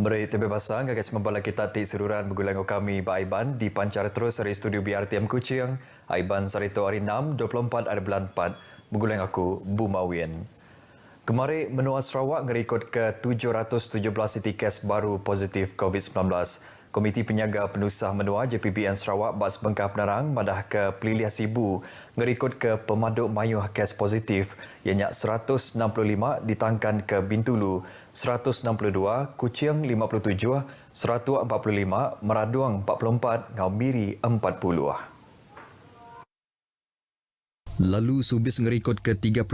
Beri tebebasan gagas membala kita ti seruran bergulang kami ba Aiban di pancar terus dari studio BRTM Kuching. Aiban sarito hari 6 24 ada bulan 4 bergulang aku Bumawin. Kemarin menua Sarawak ngerikut ke 717 kes baru positif COVID-19. Komiti Penyaga Penusah Menua JPBN Sarawak bas Bengkah Penarang madah ke Peliliah Sibu ngerikut ke pemaduk mayuh kes positif ianya 165 ditangkan ke Bintulu, 162, Kuching 57, 145, Meraduang 44, Ngau Miri 40. Lalu Subis ngerikut ke 38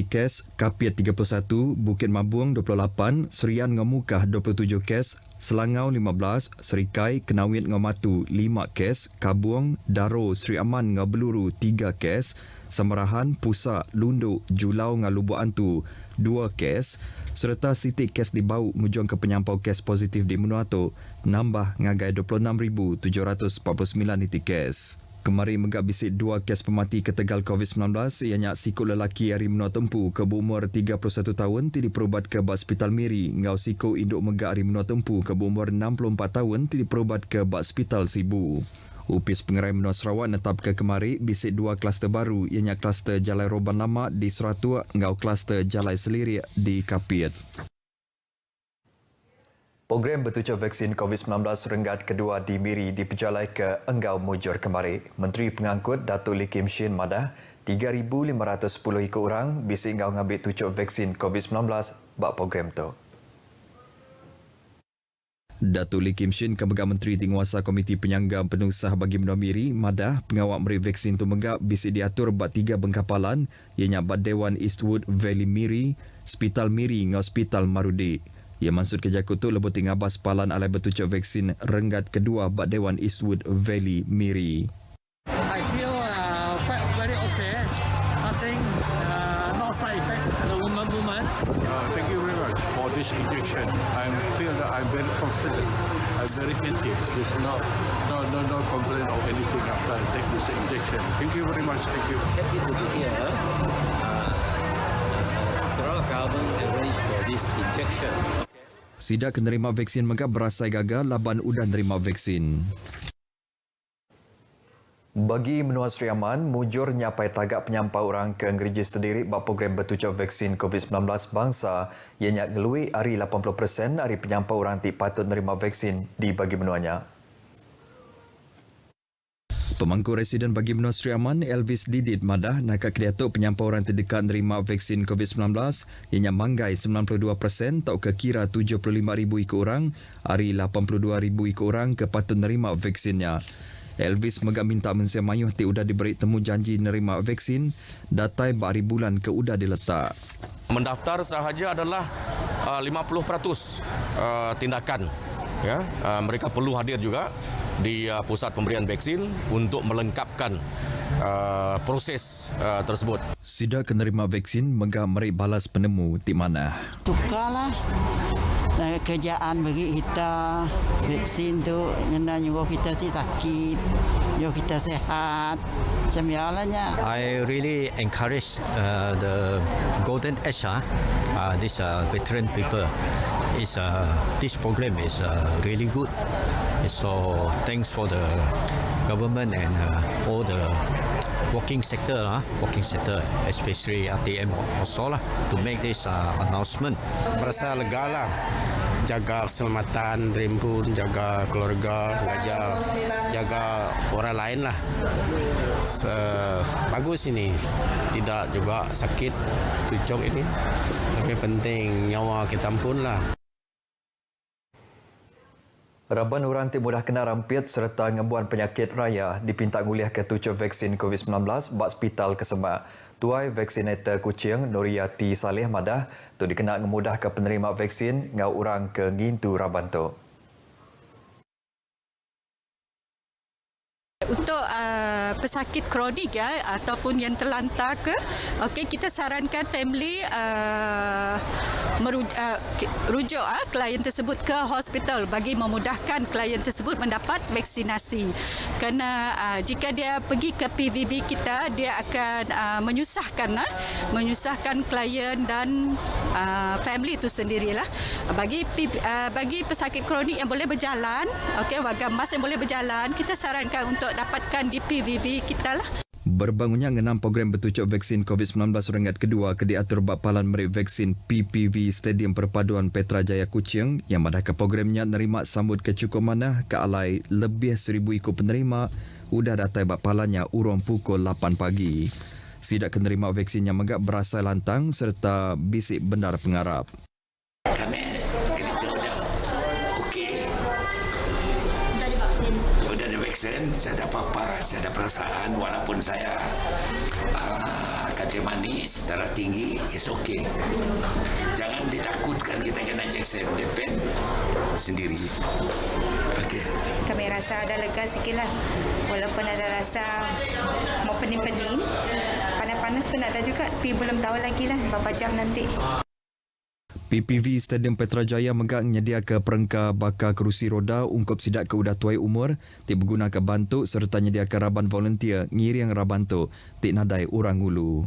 kes, Kapiat 31, Bukit Mabuang 28, Serian Ngamukah 27 kes, Selangau 15, Serikai Kenawit Ngamatu 5 kes, Kabuang, Daro, Seri Aman Ngabeluru 3 kes, Samarahan, Pusak, Lunduk, Julau Ngalubuk Antu 2 kes, serta sitik kes di Bau mujung ke penyampau kes positif di Menuato nambah ngagai 26,749 kes. Kemari megak bisik 2 kes pemati ke Tegal COVID-19 ianya sikut lelaki hari menua tempu ke berumur 31 tahun ti diperubat ke Hospital Miri ngau sikut induk megak hari menua tempu ke berumur 64 tahun ti diperubat ke Hospital Sibu. Upis Pengerai Menua Sarawak netap ke kemari bisik 2 kluster baru ianya kluster Jalai Roban Lama di Seratua ngau kluster Jalai Selirik di Kapiat. Program bertujuan vaksin COVID-19 renggat kedua di Miri diperjalai ke Enggau Mujur kemari. Menteri Pengangkut Datuk Lee Kim Shin madah 3,510 ikut orang bisik Enggau ngambil tujuh vaksin COVID-19 bak program tu. Datuk Lee Kim Shin kebegar Menteri Tinguasa Komiti Penyangga Penusah bagi Menua Miri madah pengawak meri vaksin tu megak bisik diatur bak 3 bengkapalan ianya bak Dewan Eastwood Valley Miri, Hospital Miri ngau Hospital Marudi. Ia maksud kerja kutu lebut ngabas palan alai bertujuk vaksin renggat kedua bak Dewan Eastwood Valley Miri. I feel quite very okay. Nothing, no side effect at the moment. Thank you very much for this injection. I feel that I'm very confident. I'm very happy. There's no complaint or anything after I take this injection. Thank you very much. Thank you. Happy to be here. Sarawak government arranged for this injection. Sidak penerima vaksin megak berasai gagal laban udah nerima vaksin. Bagi Menua Seri Aman, mujur nyapai tagak penyampau orang ke Ngeriji sendiri bak program bertujuan vaksin COVID-19 bangsa ianya ngelui hari 80% hari penyampau orang ti patut nerima vaksin di bagi menuanya. Pemangku Residen bagi Menua Seri Aman, Elvis Didit madah nakak kediatuk penyampau orang terdekat nerima vaksin COVID-19 ianya manggai 92% tau ke kira 75,000 ikut orang, hari 82,000 ikut orang ke patut nerima vaksinnya. Elvis megak minta manusia mayuh ti udah diberi temu janji nerima vaksin, datai bak hari bulan ke udah diletak. Mendaftar sahaja adalah 50% tindakan. Ya, mereka perlu hadir juga di pusat pemberian vaksin untuk melengkapkan proses tersebut. Sidak penerima vaksin megak meri balas penemu di mana. Sukalah kerjaan bagi kita vaksin tu kena nyuruh kita si sakit, nyuruh kita sehat. Macam biarlahnya. I really encourage the golden age, this veteran people. This program is really good. So thanks for the government and all the working sector, especially ATM also lah, to make this announcement. Merasa lega lah, jaga keselamatan rimbun, jaga keluarga, jaga orang lain lah. Bagus ini, tidak juga sakit tucuk ini. Tapi penting nyawa kita pun lah. Raban orang ti mudah kena rampit serta ngembuan penyakit raya dipinta nguliah ke tujuh vaksin COVID-19 bak Hospital Kesemak. Tuai vaksinator Kuching Nuriyati Saleh madah tu dikena ngemudah ke penerima vaksin ngau orang ke ngintu Raban tu. Untuk pesakit kronik ataupun yang terlantar ke, kita sarankan family rujuk klien tersebut ke hospital bagi memudahkan klien tersebut mendapat vaksinasi. Kerana jika dia pergi ke PVV kita, dia akan menyusahkan klien dan family itu sendirilah. Bagi pesakit kronik yang boleh berjalan, warga emas yang boleh berjalan, kita sarankan untuk dapatkan di PVV kita lah. Berbangunnya 6 program bertujuk vaksin COVID-19 ringat kedua ke diatur Bapalan Merik Vaksin PPV Stadium Perpaduan Petrajaya Kuching yang madahkan programnya nerima sambut kecukup mana ke alai lebih 1,000 ikut penerima udah datai bapalannya urung pukul 8 pagi. Sidak penerima vaksin yang megak berasal lantang serta bisik benar pengarap. Kami kereta dah okey. Sudah divaksin, saya ada apa-apa, saya ada perasaan walaupun saya kaki manis, darah tinggi, is okey. Jangan ditakutkan kita kena injection, depend sendiri. Okey. Kami rasa ada lega sikit lah. Walaupun ada rasa mau pening-pening, panas-panas pun ada juga, tapi belum tahu lagi lah berapa jam nanti. PPV Stadium Petrajaya megak menyediakan perengkah bakar kerusi roda ungkup sidak ke udah tuai umur, tik berguna ke bantuk serta menyediakan raban volunteer ngiring rabantuk, tik nadai orang hulu.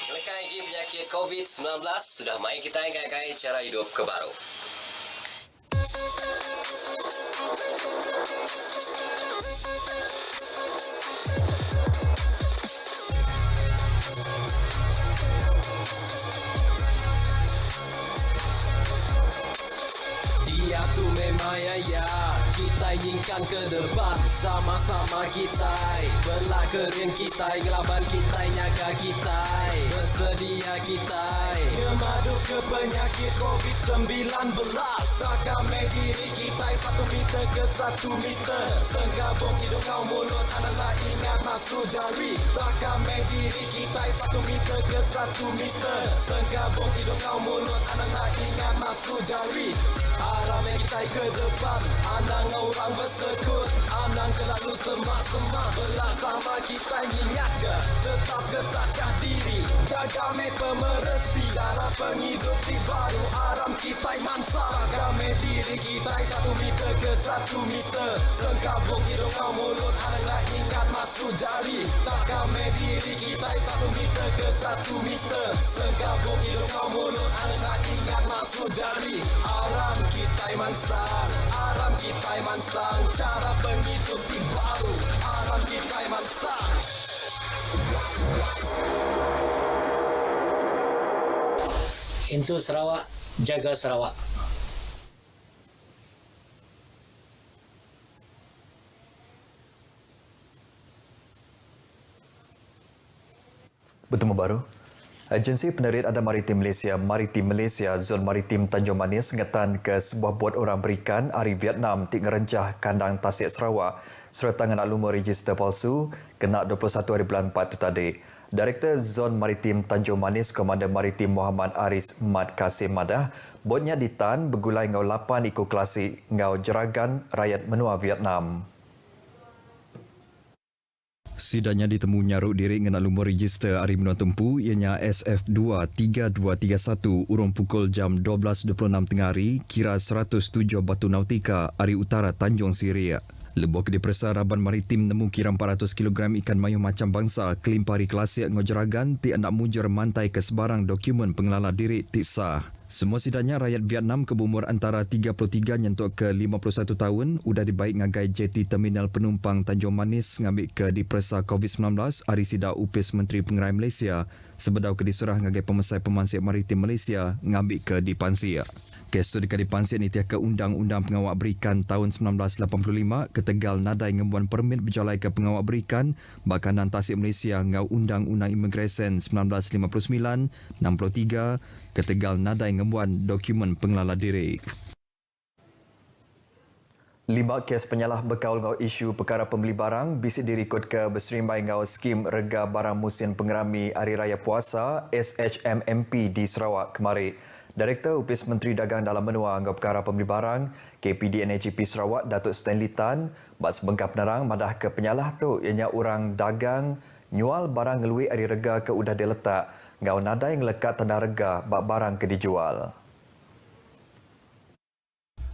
Menekan penyakit COVID-19, sudah mai kita ingatkan cara hidup kebaru. Dia tu memang ya, kita inginkan ke depan, sama-sama kita belah kering kita, gelaban kita, nyaga kita, bersedia kita memadu ke penyakit COVID-19. Kami diri kita 1 meter ke 1 meter, senggabung hidung kau mulut adalah ingat masuk jari. Kami diri kita 1 meter ke 1 meter, senggabung hidung kau mulut adalah ingat masuk jari. Arahnya kita ke depan, anang orang bersekut, anang selalu semak-semak, belah sama kita ingat ke, tetap ketatkan diri, jaga me pemerhati, cara penghidup di baru, aram kita mansa. Kami diri kita 1 meter ke 1 meter, sengkabung hidung kau mulut, adalah ingat masuk jari. Kami diri kita 1 meter ke 1 meter, sengkabung hidung kau mulut, adalah ingat masuk jari. Aram kita mansang, aram kita mansang, cara penghidup di baru, aram kita mansang. Untuk Sarawak, jaga Sarawak. Bertemu baru. Agensi Penerit Adam Maritim Malaysia Zon Maritim Tanjung Manis ngetan ke sebuah bot orang berikan hari Vietnam tik ngerencah kandang Tasik Sarawak serta ngena lumur register palsu kena 21 hari bulan 4 tu tadi. Direktur Zon Maritim Tanjung Manis Komandan Maritim Muhammad Aris Mat Kasim Madah, botnya ditan bergulai ngau 8 ikut klasik ngau jeragan rakyat menua Vietnam. Sidanya ditemu nyaruk diri ngena lumur register hari menua tempu ianya SF23231 urung pukul jam 12.26 tengah hari kira 107 Batu Nautika hari utara Tanjung Siria. Lebuh ke dipersa Raban Maritim nemu kira 400 kg ikan mayung macam bangsa kelimpari klasik ngojeragan ti anak mujur mantai ke sebarang dokumen pengelala diri ti sah. Semua sidanya rakyat Vietnam ke umur antara 33 nyentuk ke 51 tahun udah dibaik ngagai jeti terminal penumpang Tanjung Manis ngambil ke dipersa COVID-19 hari sidak upis Menteri Pengerai Malaysia sebedau ke diserah ngagai pemesai pemansip maritim Malaysia ngambil ke dipansia. Kes tu dekat dipansia ni tiak ke Undang-Undang Pengawak Berikan tahun 1985 ke Tegal nadai ngembuan permit berjalai ke pengawak berikan bakanan Tasik Malaysia ngau Undang-Undang Imigresen 1959 63 ke Tegal nadai ngembuan dokumen pengelala diri. 5 kes penyalah berkaul ngau isu perkara pembeli barang bisik dirikut ke berserimbai ngau skim rega barang musim pengerami Hari Raya Puasa SHMMP di Sarawak kemarin. Direktur Upis Menteri Dagang Dalam Menua ngau perkara pembeli barang KPD NAGP Sarawak Datuk Stanley Tan bak sebengkap penerang madah ke penyalah tu ianya orang dagang nyual barang ngelui hari rega ke udah diletak ngau nada yang lekat tanda rega bak barang ke dijual.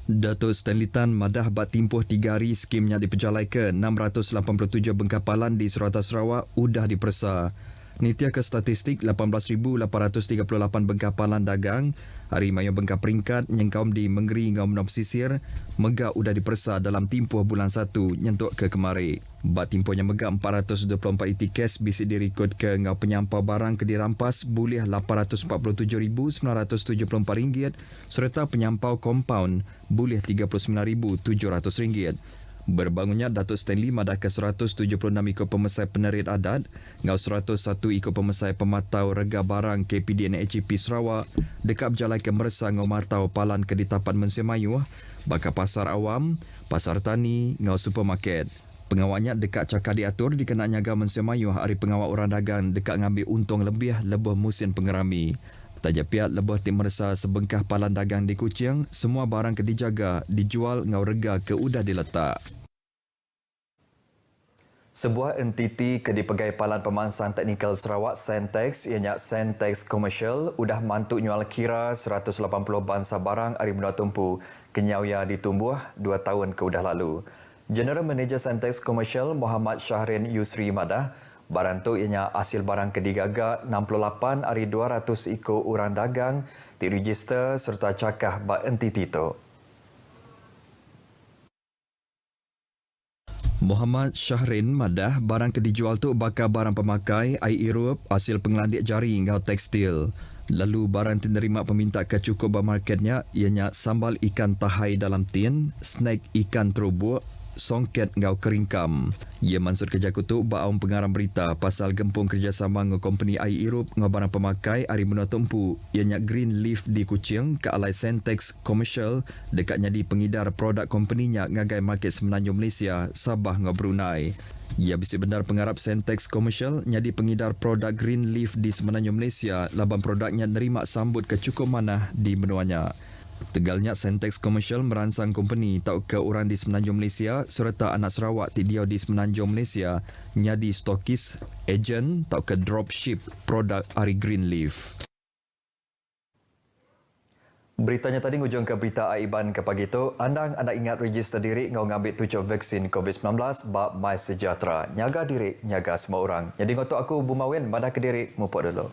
Datuk Stanley Tan madah bak timpuh 3 hari skimnya diperjalai ke 687 bengkapalan di Surata Sarawak udah dipersa. Nitia ke statistik 18,838 bengkapalan dagang, hari mayu bengkap peringkat nyengkaum di Menggeri ngau Menop Sisir, megak udah dipersa dalam timpuh bulan 1 nyentuk ke kemari. Bat timpuhnya megak 424 itikes bisi direkod ke ngau penyampau barang ke dirampas boleh RM847,974 serta penyampau kompaun boleh RM39,700. Berbangunnya Datuk Stanley madah ke 176 ikut pemesai penerit adat, ngau 101 ikut pemesai pematau rega barang KPDN HEP Sarawak, dekat berjalai ke meresa ngau matau palan ke ditapat Mensia Mayuh, bakal pasar awam, pasar tani, ngau supermarket. Pengawalnya dekat cakap diatur dikena nyaga Mensia Mayuh hari pengawal orang dagang dekat ngambil untung lebih musim pengerami. Taja pihak lebih tim meresa sebengkah palan dagang di Kuching, semua barang ke dijaga, dijual ngau rega ke udah diletak. Sebuah entiti ke dipegai Palan Pemansang Teknikal Sarawak Sentex ianya Sentex Commercial udah mantuk nyual kira 180 bangsa barang hari menua tumpu kenyauya ditumbuh 2 tahun ke udah lalu. General Manager Sentex Commercial Muhammad Syahrin Yusri madah barang tu ianya hasil barang kedigaga 68 hari 200 ikut orang dagang diregister serta cakah bak entiti tu. Muhammad Syahrin madah barang ke dijual tu bakal barang pemakai, air irup, hasil pengelandik jari ngau tekstil. Lalu barang penerima peminta ke cukup marketnya ianya sambal ikan tahai dalam tin, snack ikan terubuk, songket ngau keringkam. Ia mansur kerja kutu baum pengarang berita pasal gempung kerjasama dengan company air irup dengan barang pemakai hari menua tumpu ianya Green Leaf di Kuching ke alai Sentex Commercial dekatnya di pengidar produk company-nya ngagai market Semenanjung Malaysia, Sabah ngau Brunei. Ia bisi benar pengarap Sentex Commercial nyadi pengidar produk Green Leaf di Semenanjung Malaysia laban produknya nerima sambut ke cukup manah di menuanya. Tegalnya Sentex Commercial merangsang company tau ke orang di Semenanjung Malaysia serta anak Sarawak tidiau di Semenanjung Malaysia nyadi stokis, ejen tau ke dropship produk Ari Green Leaf. Beritanya tadi ngujung ke berita Aiban ke pagi tu. Anda ingat register diri ngau ngambil 7 vaksin COVID-19 bak My Sejahtera. Nyaga diri, nyaga semua orang. Jadi ngotok aku Bumawen, madah ke diri, mupuk dulu.